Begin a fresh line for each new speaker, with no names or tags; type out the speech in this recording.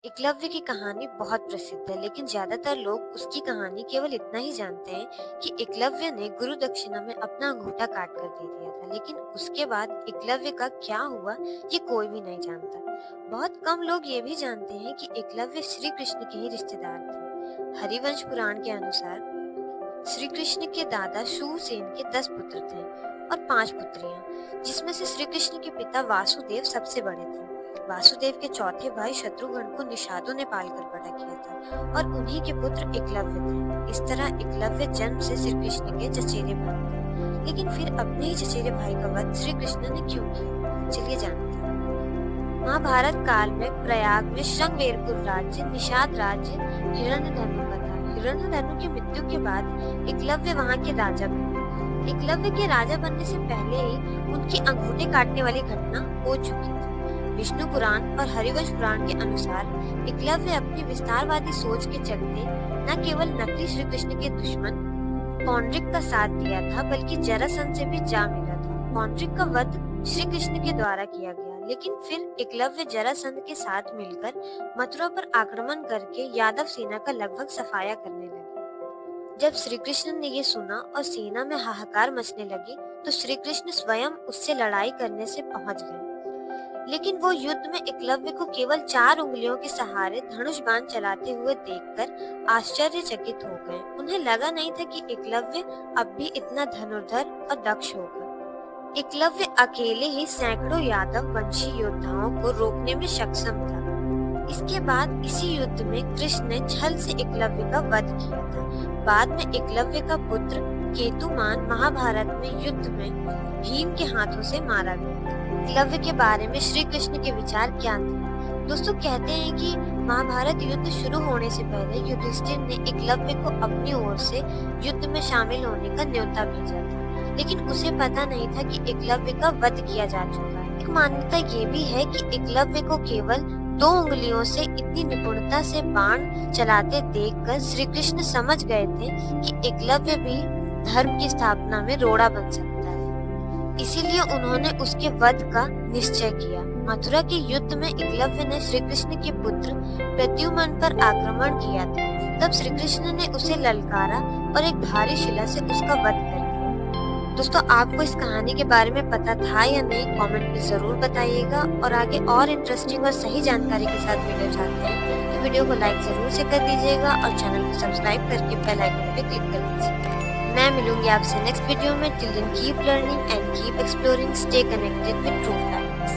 एकलव्य की कहानी बहुत प्रसिद्ध है, लेकिन ज्यादातर लोग उसकी कहानी केवल इतना ही जानते हैं कि एकलव्य ने गुरु दक्षिणा में अपना अंगूठा काट कर दे दिया था। लेकिन उसके बाद एकलव्य का क्या हुआ ये कोई भी नहीं जानता। बहुत कम लोग ये भी जानते हैं कि एकलव्य श्री कृष्ण के ही रिश्तेदार थे। हरिवंश पुराण के अनुसार श्री कृष्ण के दादा शूरसेन के 10 पुत्र थे और 5 पुत्रियां, जिसमें से श्री कृष्ण के पिता वासुदेव सबसे बड़े थे। वासुदेव के चौथे भाई शत्रुघ्न को निषादों ने पालकर बड़ा किया था और उन्हीं के पुत्र एकलव्य थे। इस तरह एकलव्य जन्म से श्री कृष्ण के चचेरे भाई थे। लेकिन फिर अपने ही चचेरे भाई का वध श्री कृष्ण ने क्यों किया, चलिए जानते हैं। महाभारत काल में प्रयाग में श्रृंगवेरपुर राज्य निषाद राज्य हिरण्यधनु का था। हिरण्यधनु की मृत्यु के बाद एकलव्य वहां के राजा बने। एकलव्य के राजा बनने से पहले ही उनकी अंगूठे काटने वाली घटना हो चुकी थी। विष्णु पुराण और हरिवंश पुराण के अनुसार एकलव्य अपनी विस्तारवादी सोच के चलते न केवल नकली श्री कृष्ण के दुश्मन पौंड्रिक का साथ दिया था, बल्कि जरासंध से भी जा मिला था। पौंड्रिक का वध श्री कृष्ण के द्वारा किया गया, लेकिन फिर एकलव्य जरासंध के साथ मिलकर मथुरा पर आक्रमण करके यादव सेना का लगभग सफाया करने लगे। जब श्री कृष्ण ने ये सुना और सेना में हाहाकार मचने लगी, तो श्री कृष्ण स्वयं उससे लड़ाई करने से पहुंच गए। लेकिन वो युद्ध में एकलव्य को केवल 4 उंगलियों के सहारे धनुष बाण चलाते हुए देखकर आश्चर्यचकित हो गए। उन्हें लगा नहीं था कि एकलव्य अब भी इतना धनुर्धर और दक्ष होगा। एकलव्य अकेले ही सैकड़ों यादव वंशी योद्धाओं को रोकने में सक्षम था। इसके बाद इसी युद्ध में कृष्ण ने छल से एकलव्य का वध किया था। बाद में एकलव्य का पुत्र केतुमान महाभारत में युद्ध में भीम के हाथों से मारा गया। एकलव्य के बारे में श्री कृष्ण के विचार क्या थे? दोस्तों, कहते हैं कि महाभारत युद्ध शुरू होने से पहले युधिष्ठिर ने एकलव्य को अपनी ओर से युद्ध में शामिल होने का न्योता भेजा था, लेकिन उसे पता नहीं था कि एकलव्य का वध किया जा चुका है। एक मान्यता ये भी है कि एकलव्य को केवल 2 उंगलियों से इतनी निपुणता से बाण चलाते देखकर श्री कृष्ण समझ गए थे कि एकलव्य भी धर्म की स्थापना में रोड़ा बन सकता है। इसीलिए उन्होंने उसके वध का निश्चय किया। मथुरा के युद्ध में एकलव्य ने श्री कृष्ण के पुत्र प्रद्युम्न पर आक्रमण किया था। तब श्री कृष्ण ने उसे ललकारा और एक भारी शिला से उसका वध कर दिया। दोस्तों, आपको इस कहानी के बारे में पता था या नहीं, कमेंट में जरूर बताइएगा। और आगे और इंटरेस्टिंग और सही जानकारी के साथ वीडियो चाहते हैं तो वीडियो को लाइक जरूर से कर दीजिएगा और चैनल को सब्सक्राइब करके बेल आइकन पे क्लिक कर दीजिएगा। मैं मिलूंगी आपसे नेक्स्ट वीडियो में। Till then keep learning and keep exploring, stay connected with true facts.